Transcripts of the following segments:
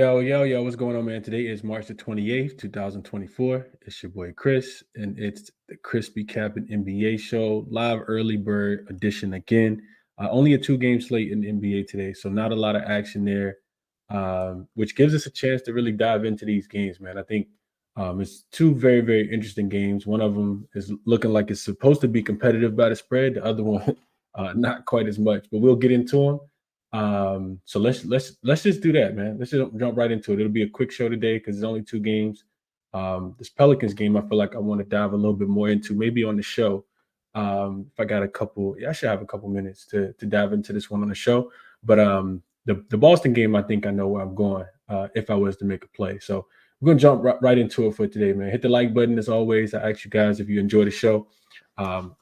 Yo, what's going on, man? Today is March the 28th, 2024. It's your boy Chris, and it's the ChrisBeCappinn NBA Show, live early bird edition again. Only a two-game slate in the NBA today, so not a lot of action there, which gives us a chance to really dive into these games, man. I think it's two very, very interesting games. One of them is looking like it's supposed to be competitive by the spread. The other one, not quite as much, but we'll get into them. So let's just do that, man. Let's just jump right into it. It'll be a quick show today because there's only two games. This Pelicans game, I feel like I want to dive a little bit more into, maybe on the show. If I got a couple, I should have a couple minutes to dive into this one on the show. But the Boston game, I think I know where I'm going if I was to make a play. So we're gonna jump right into it for today, man. Hit the like button as always. I ask you guys if you enjoy the show.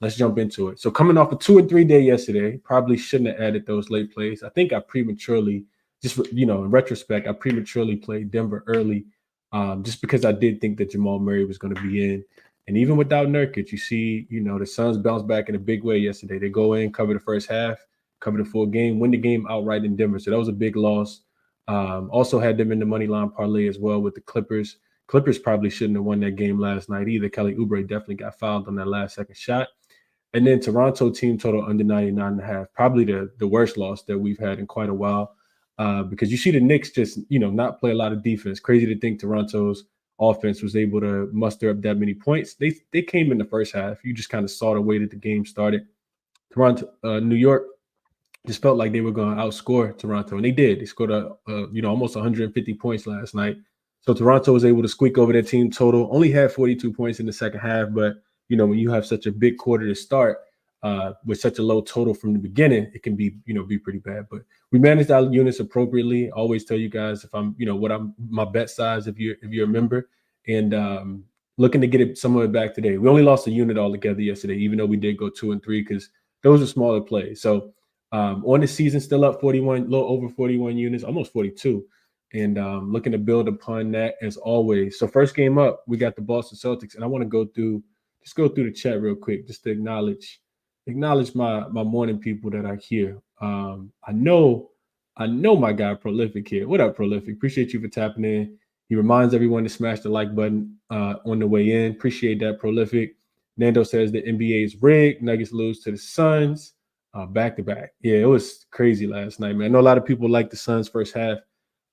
Let's jump into it. So coming off a 2 and 3 day yesterday, probably shouldn't have added those late plays. I think I prematurely, in retrospect, I prematurely played Denver early, just because I did think that Jamal Murray was going to be in. And even without Nurkic, you see, the Suns bounced back in a big way yesterday. They go in, cover the first half, cover the full game, win the game outright in Denver. So that was a big loss. Also had them in the money line parlay as well with the Clippers. Clippers probably shouldn't have won that game last night either. Kelly Oubre definitely got fouled on that last second shot. And then Toronto team total under 99.5, probably the worst loss that we've had in quite a while, because you see the Knicks just, not play a lot of defense. Crazy to think Toronto's offense was able to muster up that many points. They came in the first half. You just kind of saw the way that the game started. Toronto, New York just felt like they were going to outscore Toronto, and they did. They scored almost 150 points last night. So Toronto was able to squeak over their team total, only had 42 points in the second half. But, when you have such a big quarter to start with such a low total from the beginning, it can be pretty bad. But we managed our units appropriately. I always tell you guys if I'm, my bet size, if you're a member, and looking to get some of it back today. We only lost a unit altogether yesterday, even though we did go 2 and 3 because those are smaller plays. So on the season, still up 41, a little over 41 units, almost 42. And looking to build upon that as always. So first game up, we got the Boston Celtics, and I want to go through the chat real quick just to acknowledge my morning people that are here. I know my guy Prolific here. What up, Prolific? Appreciate you for tapping in. He reminds everyone to smash the like button on the way in. Appreciate that, Prolific. Nando says the NBA is rigged. Nuggets lose to the Suns back to back. Yeah, it was crazy last night, man. I know a lot of people like the Suns first half.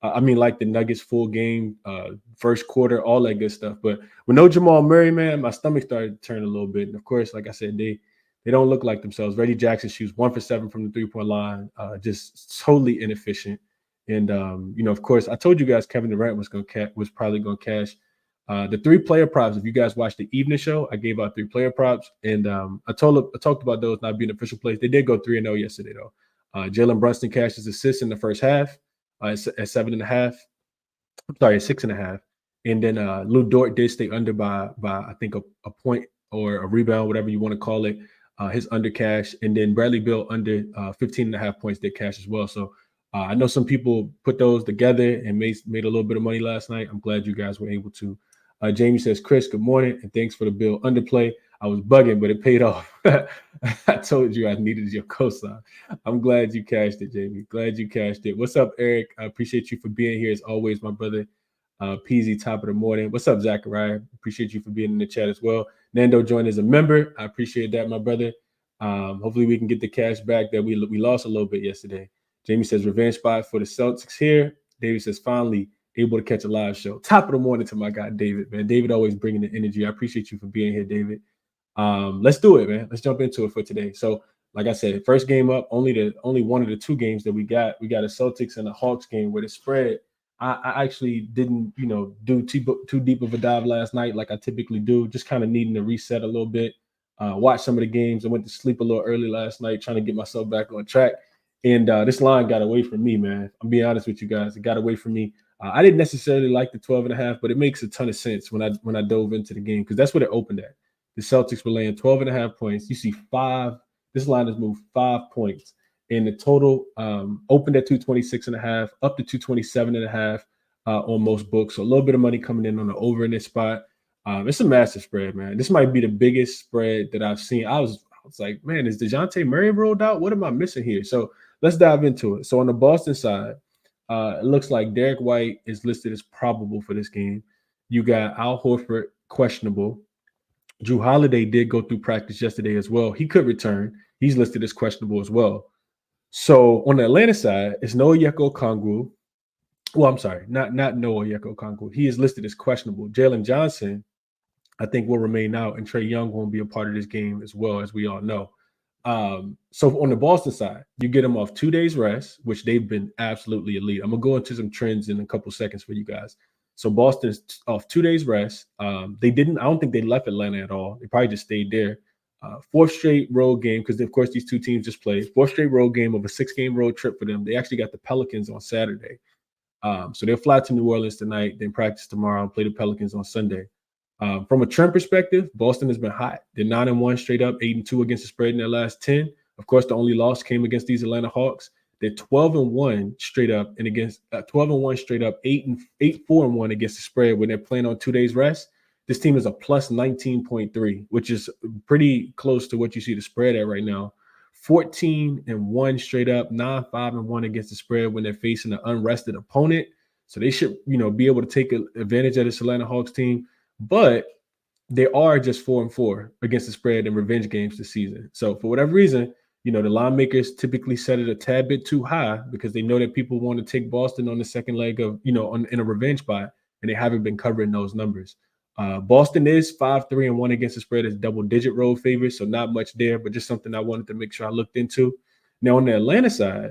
Like the Nuggets full game, first quarter, all that good stuff. But with no Jamal Murray, man, my stomach started to turn a little bit. And of course, like I said, they don't look like themselves. Reggie Jackson shoots 1 for 7 from the 3-point line, just totally inefficient. And of course, I told you guys Kevin Durant was probably going to cash the 3-player props. If you guys watched the evening show, I gave out 3-player props, and I talked about those not being official plays. They did go 3-0 yesterday though. Jalen Brunson cashed his assists in the first half. At 7.5, I'm sorry, at 6.5, and then Lou Dort did stay under by I think a point or a rebound, whatever you want to call it. His under cash, and then Bradley Beal under 15.5 points did cash as well. So I know some people put those together and made a little bit of money last night. I'm glad you guys were able to. Jamie says, Chris, good morning, and thanks for the Beal underplay. I was bugging, but it paid off. I told you I needed your cosign. I'm glad you cashed it, Jamie. Glad you cashed it. What's up, Eric? I appreciate you for being here as always, my brother. Peasy, top of the morning. What's up, Zachariah? Appreciate you for being in the chat as well. Nando joined as a member. I appreciate that, my brother. Hopefully we can get the cash back that we lost a little bit yesterday. Jamie says, revenge spot for the Celtics here. David says, finally able to catch a live show. Top of the morning to my guy, David, man. David always bringing the energy. I appreciate you for being here, David. Let's do it, man. Let's jump into it for today. So, like I said, first game up, only one of the two games that we got. We got a Celtics and a Hawks game where the spread. I actually didn't, do too deep of a dive last night like I typically do. Just kind of needing to reset a little bit. Watch some of the games. I went to sleep a little early last night, trying to get myself back on track. And this line got away from me, man. I'm being honest with you guys. It got away from me. I didn't necessarily like the 12.5, but it makes a ton of sense when I dove into the game because that's what it opened at. The Celtics were laying 12.5 points. You see this line has moved 5 points. And the total opened at 226.5, up to 227.5 on most books. So a little bit of money coming in on the over in this spot. It's a massive spread, man. This might be the biggest spread that I've seen. I was like, man, is DeJounte Murray rolled out? What am I missing here? So let's dive into it. So on the Boston side, It looks like Derek White is listed as probable for this game. You got Al Horford questionable. Drew Holiday did go through practice yesterday as well. He could return. He's listed as questionable as well. So on the Atlanta side, it's Noah Yeko Kongwu. Well, I'm sorry, not Noah Yeko Kongwu. He is listed as questionable. Jalen Johnson, I think, will remain out, and Trae Young won't be a part of this game as well, as we all know. So on the Boston side, you get them off 2 days rest, which they've been absolutely elite. I'm gonna go into some trends in a couple seconds for you guys. So Boston's off 2 days rest. I don't think they left Atlanta at all. They probably just stayed there. Fourth straight road game, because of course these two teams just played. Fourth straight road game of a 6-game road trip for them. They actually got the Pelicans on Saturday. So they'll fly to New Orleans tonight, then practice tomorrow and play the Pelicans on Sunday. From a trend perspective, Boston has been hot. They're 9-1 straight up, 8-2 against the spread in their last 10. Of course, the only loss came against these Atlanta Hawks. They're 12-1 straight up, and against 12-1 straight up, 4-1 against the spread when they're playing on 2 days rest. This team is a plus 19.3, which is pretty close to what you see the spread at right now. 14-1 straight up, 9-5-1 against the spread when they're facing an unrested opponent. So they should, be able to take advantage of this Atlanta Hawks team. But they are just 4-4 against the spread in revenge games this season. So for whatever reason, the line makers typically set it a tad bit too high because they know that people want to take Boston on the second leg of, in a revenge spot, and they haven't been covering those numbers. Boston is 5-3-1 against the spread as double-digit road favorites, so not much there, but just something I wanted to make sure I looked into. Now on the Atlanta side,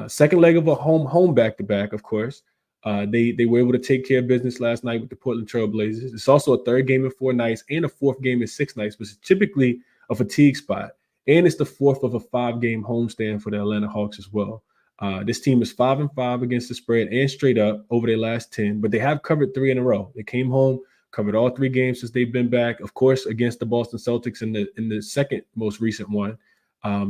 second leg of a home back-to-back, of course. They were able to take care of business last night with the Portland Trail Blazers. It's also a third game in 4 nights and a fourth game in 6 nights, which is typically a fatigue spot. And it's the fourth of a 5-game homestand for the Atlanta Hawks as well. This team is 5-5 against the spread and straight up over their last 10, but they have covered 3 in a row. They came home, covered all 3 games since they've been back, of course, against the Boston Celtics in the second most recent one.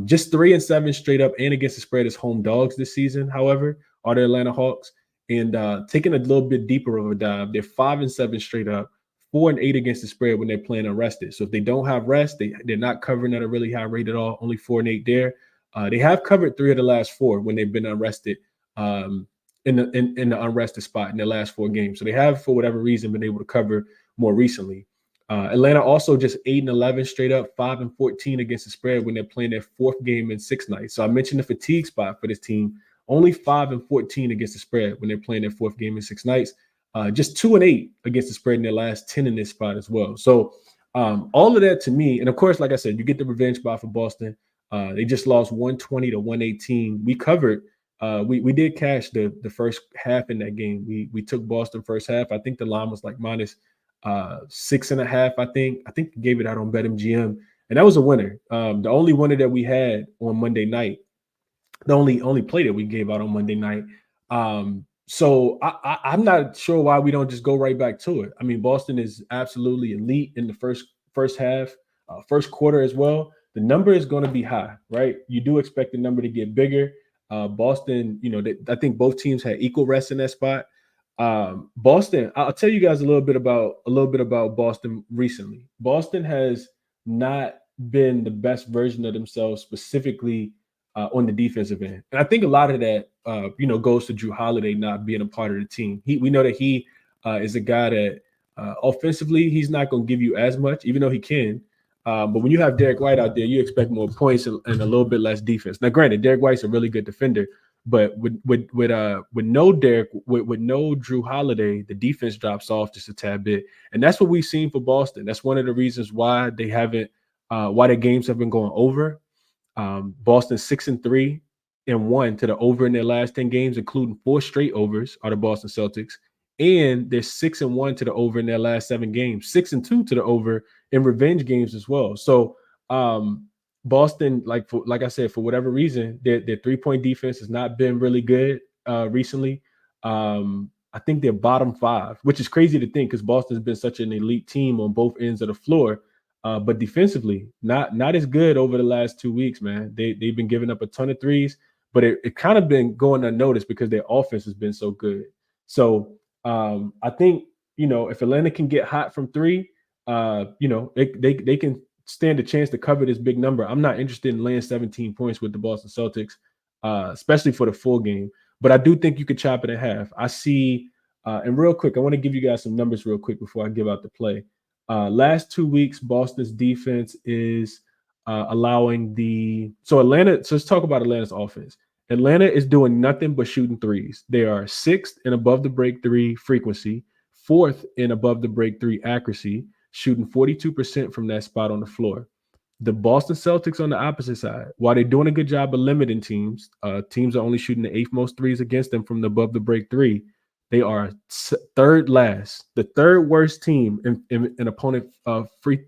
Just 3-7 straight up and against the spread as home dogs this season, however, are the Atlanta Hawks. And taking a little bit deeper of a dive, they're 5-7 straight up, 4-8 against the spread when they're playing unrested. So if they don't have rest, they're not covering at a really high rate at all. Only 4-8 there. They have covered 3 of the last 4 when they've been unrested in the unrested spot in their last 4 games. So they have, for whatever reason, been able to cover more recently. Atlanta also just 8-11 straight up, 5-14 against the spread when they're playing their 4th game in 6 nights. So I mentioned the fatigue spot for this team. Only 5-14 against the spread when they're playing their 4th game in 6 nights. Just 2-8 against the spread in their last 10 in this spot as well. So all of that to me, and of course, like I said, you get the revenge spot for Boston. They just lost 120-118. We covered. We did cash the first half in that game. We took Boston first half. I think the line was like minus 6.5. I think we gave it out on BetMGM, and that was a winner. The only winner that we had on Monday night. The only play that we gave out on Monday night. So I'm not sure why we don't just go right back to it. I mean, Boston is absolutely elite in the first half, first quarter as well. The number is going to be high, right? You do expect the number to get bigger. Boston, I think both teams had equal rest in that spot. Boston, I'll tell you guys a little bit about Boston recently. Boston has not been the best version of themselves, specifically on the defensive end. And I think a lot of that, goes to Drew Holiday not being a part of the team. We know that he is a guy that offensively, he's not going to give you as much, even though he can. But when you have Derek White out there, you expect more points and a little bit less defense. Now, granted, Derek White's a really good defender, but with no Drew Holiday, the defense drops off just a tad bit. And that's what we've seen for Boston. That's one of the reasons why they haven't, why their games have been going over. Boston 6-3-1 to the over in their last 10 games, including 4 straight overs are the Boston Celtics. And they're 6-1 to the over in their last 7 games, 6-2 to the over in revenge games as well. So Boston, like I said, for whatever reason, their 3-point defense has not been really good recently. I think they're bottom 5, which is crazy to think because Boston's been such an elite team on both ends of the floor. But defensively, not as good over the last 2 weeks, man. They've been giving up a ton of threes, but it kind of been going unnoticed because their offense has been so good. So I think, if Atlanta can get hot from 3, they can stand a chance to cover this big number. I'm not interested in laying 17 points with the Boston Celtics, especially for the full game. but I do think you could chop it in half. I see, and real quick, I want to give you guys some numbers real quick before I give out the play. Last 2 weeks, Boston's defense is allowing so Atlanta. So let's talk about Atlanta's offense. Atlanta is doing nothing but shooting threes. They are sixth in above the break three frequency, fourth in above the break three accuracy, shooting 42% from that spot on the floor. The Boston Celtics on the opposite side, while they're doing a good job of limiting teams, teams are only shooting the eighth most threes against them from the above the break three. They are third last, the third worst team in opponent three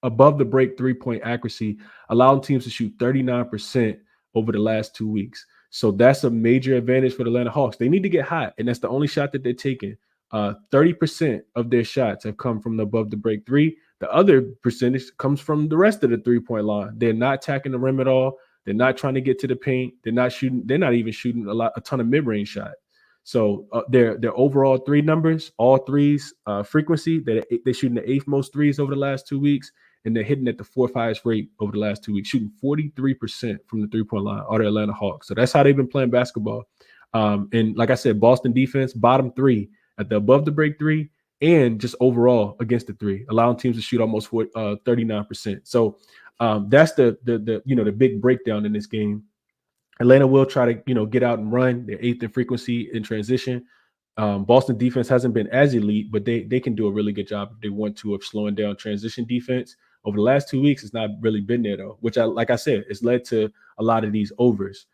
above the break 3-point accuracy, allowing teams to shoot 39% over the last 2 weeks. So that's a major advantage for the Atlanta Hawks. They need to get hot, and that's the only shot that they're taking. 30% of their shots have come from the above the break three. The other percentage comes from the rest of the 3-point line. They're not attacking the rim at all. They're not trying to get to the paint. They're not shooting. They're not even shooting a ton of mid-range shots. So their overall three numbers, all threes frequency, they're shooting the eighth most threes over the last 2 weeks, and they're hitting at the fourth highest rate over the last 2 weeks, shooting 43% from the 3-point line, are the Atlanta Hawks. So that's how they've been playing basketball. And like I said, Boston defense, bottom three at the above the break three, and just overall against the three, allowing teams to shoot almost 39%. So that's the big breakdown in this game. Atlanta will try to get out and run. They're eighth in frequency in transition. Boston defense hasn't been as elite, but they can do a really good job if they want to of slowing down transition defense. Over the last 2 weeks, it's not really been there though, which like I said, it's led to a lot of these overs.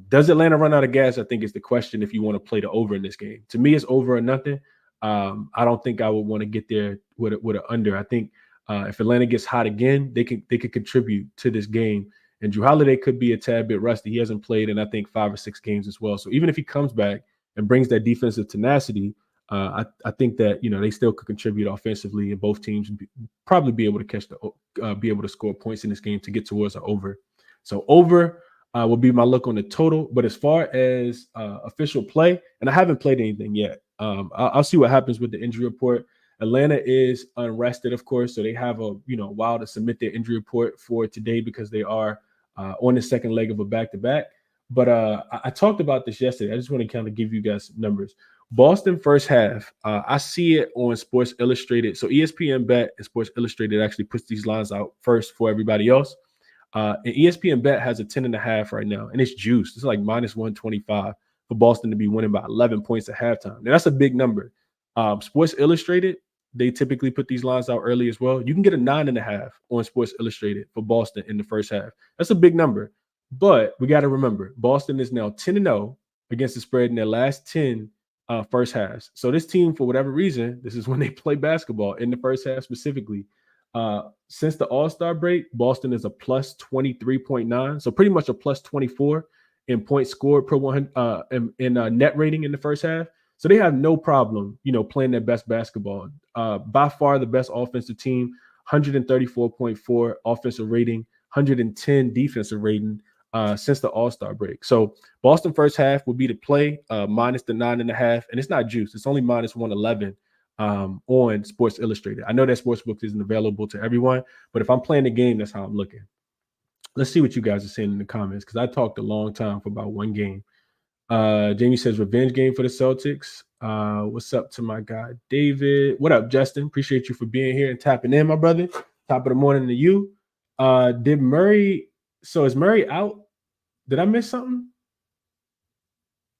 Does Atlanta run out of gas? I think is the question if you want to play the over in this game. To me, it's over or nothing. I don't think I would want to get there with an under. I think if Atlanta gets hot again, they could contribute to this game. And Drew Holiday could be a tad bit rusty. He hasn't played in, I think, 5 or 6 games as well. So even if he comes back and brings that defensive tenacity, I think that they still could contribute offensively, and both teams probably be able to be able to score points in this game to get towards an over. So over will be my look on the total. But as far as official play, and I haven't played anything yet. I'll see what happens with the injury report. Atlanta is unrested, of course, so they have a while to submit their injury report for today because they are on the second leg of a back-to-back. But I talked about this yesterday. I just want to kind of give you guys some numbers. Boston first half, I see it on Sports Illustrated. So ESPN Bet and Sports Illustrated actually puts these lines out first for everybody else. And ESPN Bet has a 10.5 right now, and it's juiced. It's like minus 125 for Boston to be winning by 11 points at halftime. Now, that's a big number. Sports Illustrated, they typically put these lines out early as well. You can get a 9.5 on Sports Illustrated for Boston in the first half. That's a big number. But we got to remember, Boston is now 10-0 against the spread in their last 10 first halves. So this team, for whatever reason, this is when they play basketball in the first half specifically. Since the All-Star break, Boston is a plus 23.9. So pretty much a plus 24 in points scored per 100 in net rating in the first half. So they have no problem, playing their best basketball. By far the best offensive team, 134.4 offensive rating, 110 defensive rating since the All-Star break. So Boston first half would be to play minus the 9.5, and it's not juice. It's only minus 111 on Sports Illustrated. I know that Sportsbook isn't available to everyone, but if I'm playing the game, that's how I'm looking. Let's see what you guys are saying in the comments, because I talked a long time for about one game. Jamie says revenge game for the Celtics. What's up to my guy David? What up, Justin? Appreciate you for being here and tapping in, my brother. Top of the morning to you. Did Murray? So is Murray out? Did I miss something?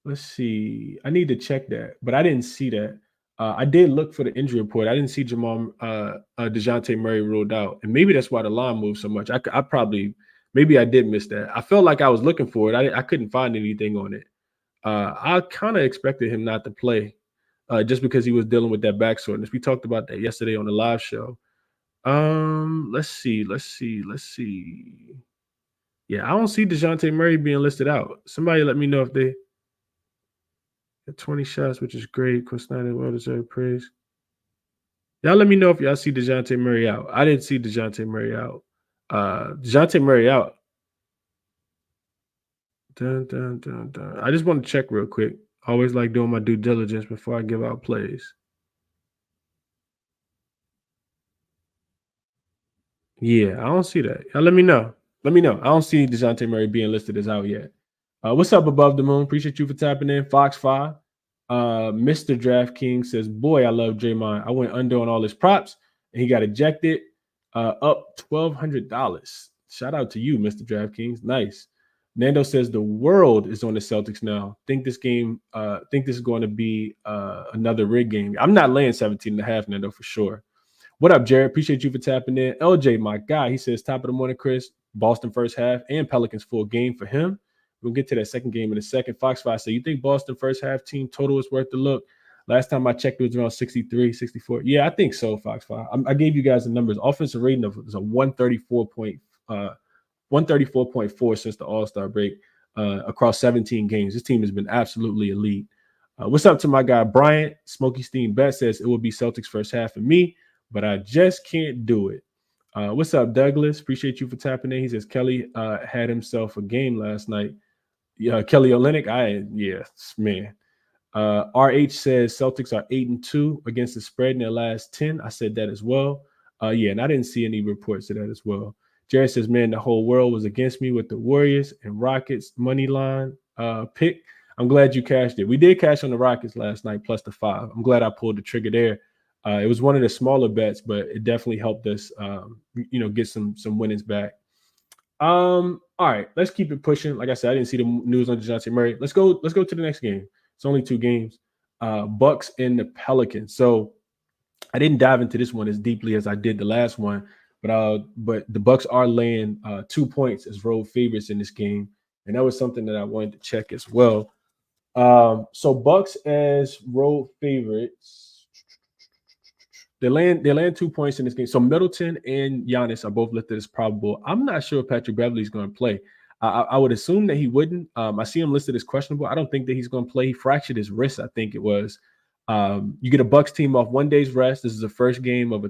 Let's see. I need to check that, but I didn't see that. I did look for the injury report. I didn't see DeJounte Murray ruled out, and maybe that's why the line moved so much. Maybe I did miss that. I felt like I was looking for it. I couldn't find anything on it. I kind of expected him not to play just because he was dealing with that back soreness. We talked about that yesterday on the live show. Let's see. Yeah, I don't see DeJounte Murray being listed out. Somebody let me know if they had 20 shots, which is great. Chris Snyder, well-deserved praise. Y'all let me know if y'all see DeJounte Murray out. I didn't see DeJounte Murray out. DeJounte Murray out. Dun, dun, dun, dun. I just want to check real quick. I always like doing my due diligence before I give out plays. Yeah, I don't see that. Y'all let me know. I don't see DeJounte Murray being listed as out yet. What's up, Above the Moon? Appreciate you for tapping in. Fox 5. Mr. DraftKings says, boy, I love Draymond. I went under on all his props and he got ejected. Up $1,200. Shout out to you, Mr. DraftKings. Nice. Nando says the world is on the Celtics now. Think this is going to be another rig game. I'm not laying 17.5, Nando, for sure. What up, Jared? Appreciate you for tapping in. LJ, my guy, he says, top of the morning, Chris. Boston first half and Pelicans full game for him. We'll get to that second game in a second. Fox 5 said, you think Boston first half team total is worth the look? Last time I checked, it was around 63, 64. Yeah, I think so, Fox 5. I gave you guys the numbers. Offensive rating is a 134.4 since the All-Star break across 17 games. This team has been absolutely elite. What's up to my guy, Bryant? Smoky Steam Bet says it will be Celtics first half for me, but I just can't do it. What's up, Douglas? Appreciate you for tapping in. He says Kelly had himself a game last night. Kelly Olynyk, man. RH says Celtics are 8-2 against the spread in their last 10. I said that as well. And I didn't see any reports of that as well. Jared says, man, the whole world was against me with the Warriors and Rockets money line pick. I'm glad you cashed it. We did cash on the Rockets last night plus the 5. I'm glad I pulled the trigger there. It was one of the smaller bets, but it definitely helped us, get some winnings back. All right, let's keep it pushing. Like I said, I didn't see the news on DeJounte Murray. Let's go to the next game. It's only 2 games. Bucks and the Pelicans. So I didn't dive into this one as deeply as I did the last one, but the Bucks are laying 2 points as road favorites in this game, and that was something that I wanted to check as well. So Bucks as road favorites. They land 2 points in this game. So Middleton and Giannis are both listed as probable. I'm not sure if Patrick Beverley is going to play. I would assume that he wouldn't. I see him listed as questionable. I don't think that he's going to play. He fractured his wrist, I think it was. You get a Bucks team off 1 day's rest. This is the first game of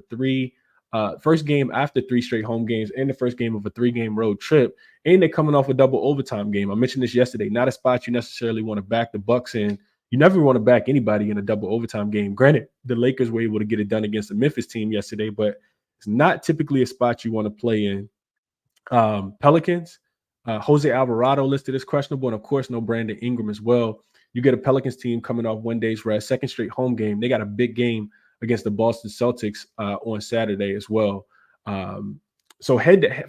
first game after 3 straight home games and the first game of a 3-game road trip. And they're coming off a double overtime game. I mentioned this yesterday. Not a spot you necessarily want to back the Bucks in. You never want to back anybody in a double overtime game. Granted, the Lakers were able to get it done against the Memphis team yesterday, but it's not typically a spot you want to play in. Pelicans, Jose Alvarado listed as questionable, and of course, no Brandon Ingram as well. You get a Pelicans team coming off 1 day's rest, second straight home game. They got a big game against the Boston Celtics on Saturday as well. So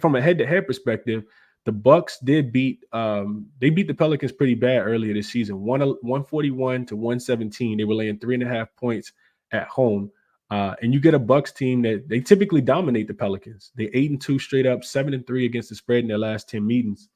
from a head-to-head perspective, the Bucks did beat the Pelicans pretty bad earlier this season, 141 to 117. They were laying 3.5 points at home. And you get a Bucks team that they typically dominate the Pelicans. They're 8-2 straight up, 7-3 against the spread in their last 10 meetings.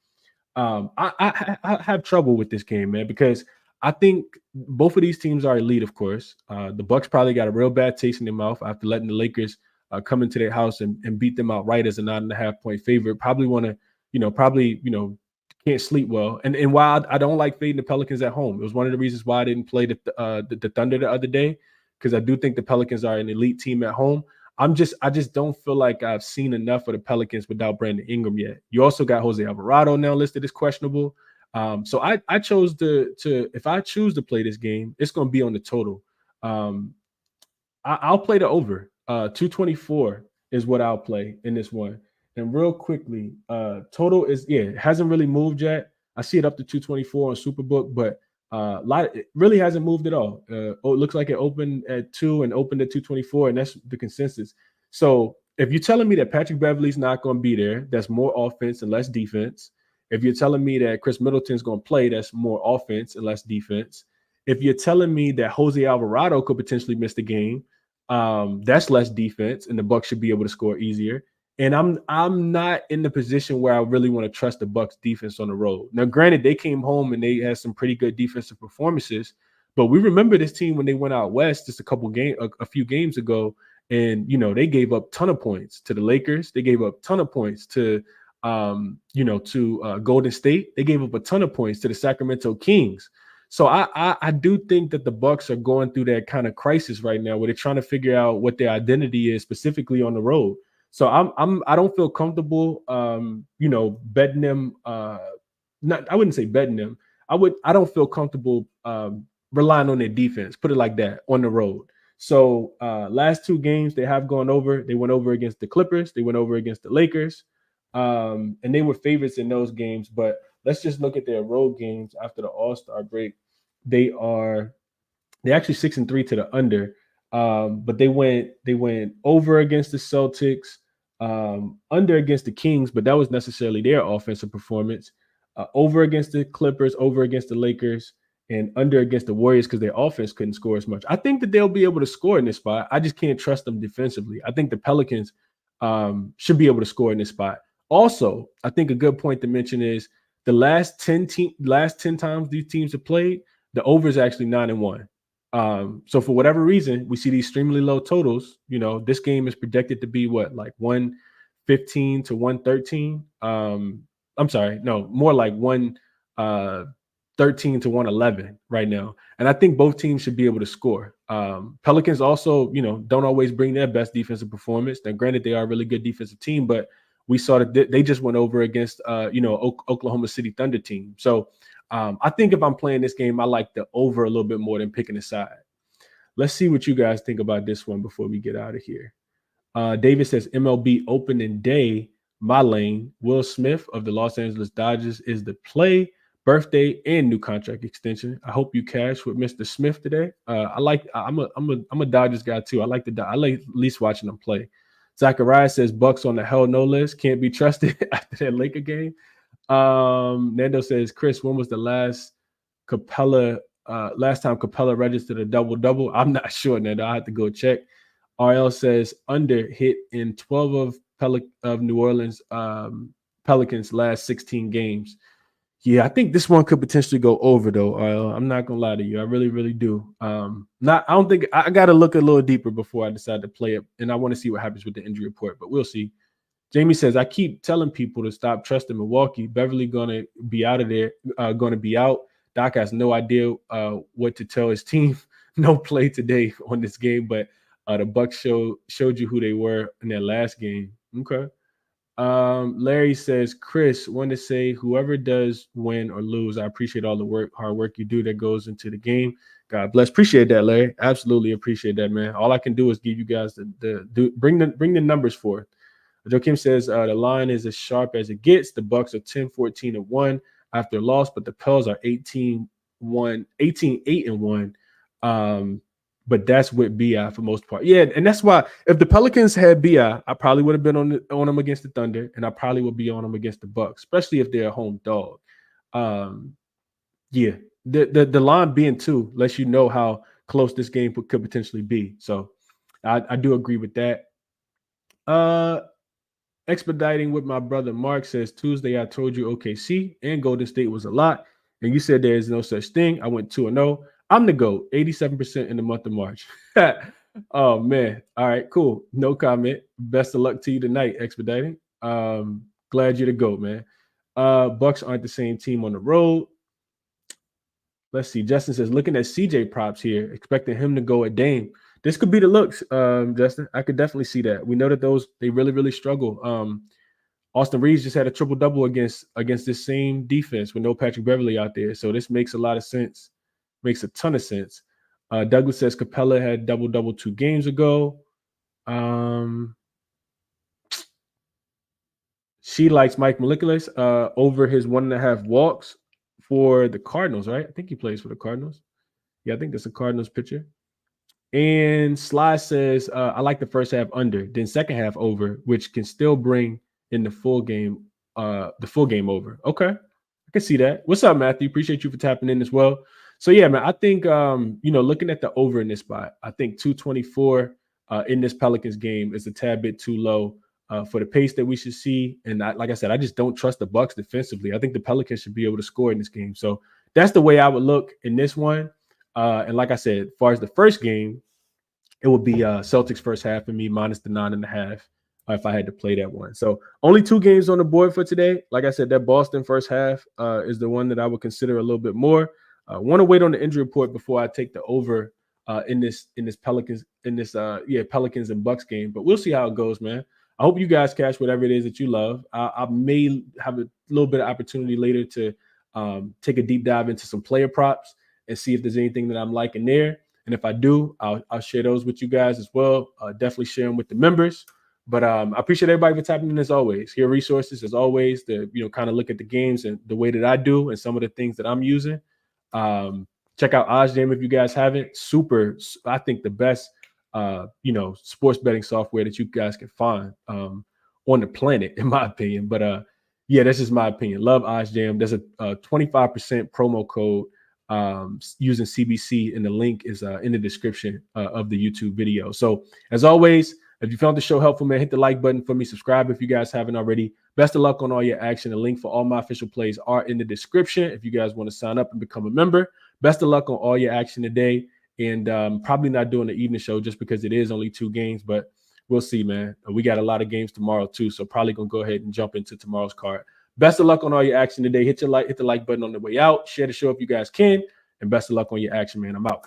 I have trouble with this game, man, because I think both of these teams are elite, of course. The Bucks probably got a real bad taste in their mouth after letting the Lakers come into their house and beat them outright as a 9.5 point favorite. Probably want to, can't sleep well. And while I don't like fading the Pelicans at home, it was one of the reasons why I didn't play the Thunder the other day, because I do think the Pelicans are an elite team at home. I just don't feel like I've seen enough of the Pelicans without Brandon Ingram yet. You also got Jose Alvarado now listed as questionable. So I chose to if I choose to play this game, it's going to be on the total. I'll play the over. 224 is what I'll play in this one. And real quickly, total is, it hasn't really moved yet. I see it up to 224 on Superbook, but it really hasn't moved at all. It looks like it opened at 2 and opened at 224, and that's the consensus. So if you're telling me that Patrick Beverley's not going to be there, that's more offense and less defense. If you're telling me that Chris Middleton's going to play, that's more offense and less defense. If you're telling me that Jose Alvarado could potentially miss the game, that's less defense, and the Bucks should be able to score easier. And I'm not in the position where I really want to trust the Bucks defense on the road. Now, granted, they came home and they had some pretty good defensive performances, but we remember this team when they went out west just a few games ago, and they gave up a ton of points to the Lakers. They gave up a ton of points to Golden State. They gave up a ton of points to the Sacramento Kings. So I do think that the Bucks are going through that kind of crisis right now where they're trying to figure out what their identity is specifically on the road. So I don't feel comfortable betting them. I wouldn't say betting them. I don't feel comfortable relying on their defense, put it like that, on the road. So last 2 games they have gone over. They went over against the Clippers, they went over against the Lakers. And they were favorites in those games, but let's just look at their road games after the All-Star break. They're actually 6-3 to the under. But they went over against the Celtics, under against the Kings, but that was necessarily their offensive performance. Over against the Clippers, over against the Lakers, and under against the Warriors because their offense couldn't score as much. I think that they'll be able to score in this spot. I just can't trust them defensively. I think the Pelicans should be able to score in this spot. Also, I think a good point to mention is the last 10 times these teams have played, the over is actually 9-1. So for whatever reason, we see these extremely low totals. This game is projected to be what, like 115 to 113. I'm sorry, no, more like 113 to 111 right now. And I think both teams should be able to score. Pelicans also, don't always bring their best defensive performance. Now, granted, they are a really good defensive team, but we saw that they just went over against, Oklahoma City Thunder team. So I think if I'm playing this game, I like the over a little bit more than picking a side. Let's see what you guys think about this one before we get out of here. David says MLB opening day, my lane. Will Smith of the Los Angeles Dodgers is the play, birthday, and new contract extension. I hope you cash with Mr. Smith today. I'm a Dodgers guy too. I like at least watching them play. Zachariah says Bucks on the hell no list. Can't be trusted after that Laker game. Nando says, Chris, when was the last time Capella registered a double-double? I'm not sure, Nando. I have to go check. RL says under hit in 12 of New Orleans Pelicans last 16 games. Yeah, I think this one could potentially go over though. RL. I'm not gonna lie to you. I really, really do. I don't think I gotta look a little deeper before I decide to play it, and I want to see what happens with the injury report, but we'll see. Jamie says, I keep telling people to stop trusting Milwaukee. Beverly going to be out of there, going to be out. Doc has no idea what to tell his team. No play today on this game, but the Bucks showed you who they were in their last game. Okay. Larry says, Chris, want to say whoever does win or lose, I appreciate all the hard work you do that goes into the game. God bless. Appreciate that, Larry. Absolutely appreciate that, man. All I can do is give you guys bring the numbers forth. Joakim says the line is as sharp as it gets. The Bucks are 10-14-1 after a loss, but the Pels are 18-8-1. But that's with BI for most part. Yeah, and that's why if the Pelicans had BI, I probably would have been on them against the Thunder, and I probably would be on them against the Bucks, especially if they're a home dog. Yeah, the line being 2 lets you know how close this game could potentially be. So I do agree with that. Expediting with my brother Mark says Tuesday I told you OKC and Golden State was a lot, and you said there is no such thing. I went 2-0. I'm the GOAT, 87% in the month of March. Oh man. All right, cool. No comment. Best of luck to you tonight, Expediting. Glad you're the GOAT, man. Bucks aren't the same team on the road. Let's see. Justin says, looking at CJ props here, expecting him to go at Dame. This could be the looks, Justin. I could definitely see that. We know that they really, really struggle. Austin Reeves just had a triple-double against this same defense with no Patrick Beverly out there. So this makes a lot of sense. Makes a ton of sense. Douglas says Capella had double-double 2 games ago. She likes Mike Moleculis over his 1.5 walks for the Cardinals, right? I think he plays for the Cardinals. Yeah, I think that's a Cardinals pitcher. And Sly says, I like the first half under, then second half over, which can still bring in the full game over. Okay. I can see that. What's up, Matthew? Appreciate you for tapping in as well. So yeah, man, I think looking at the over in this spot, I think 224 in this Pelicans game is a tad bit too low for the pace that we should see. And like I said, I just don't trust the Bucks defensively. I think the Pelicans should be able to score in this game. So that's the way I would look in this one. And like I said, as far as the first game, it would be Celtics first half and me minus the 9.5 if I had to play that one. So only 2 games on the board for today. Like I said, that Boston first half is the one that I would consider a little bit more. Want to wait on the injury report before I take the over in this Pelicans Pelicans and Bucks game. But we'll see how it goes, man. I hope you guys cash whatever it is that you love. I may have a little bit of opportunity later to take a deep dive into some player props and see if there's anything that I'm liking there. And if I do, I'll share those with you guys as well. Definitely share them with the members. But I appreciate everybody for tapping in as always. Here are resources as always to kind of look at the games and the way that I do and some of the things that I'm using. Check out OddsJam if you guys haven't. Super, I think the best sports betting software that you guys can find on the planet, in my opinion. But yeah, that's just my opinion. Love OddsJam. There's a 25% promo code using CBC, and the link is in the description of the YouTube video. So as always, if you found the show helpful, man, hit the like button for me. Subscribe if you guys haven't already. Best of luck on all your action. The link for all my official plays are in the description if you guys want to sign up and become a member. Best of luck on all your action today. And probably not doing the evening show just because it is only 2 games, but we'll see, man. We got a lot of games tomorrow too, so probably going to go ahead and jump into tomorrow's card. Best of luck on all your action today. Hit the like button on the way out. Share the show if you guys can. And best of luck on your action, man. I'm out.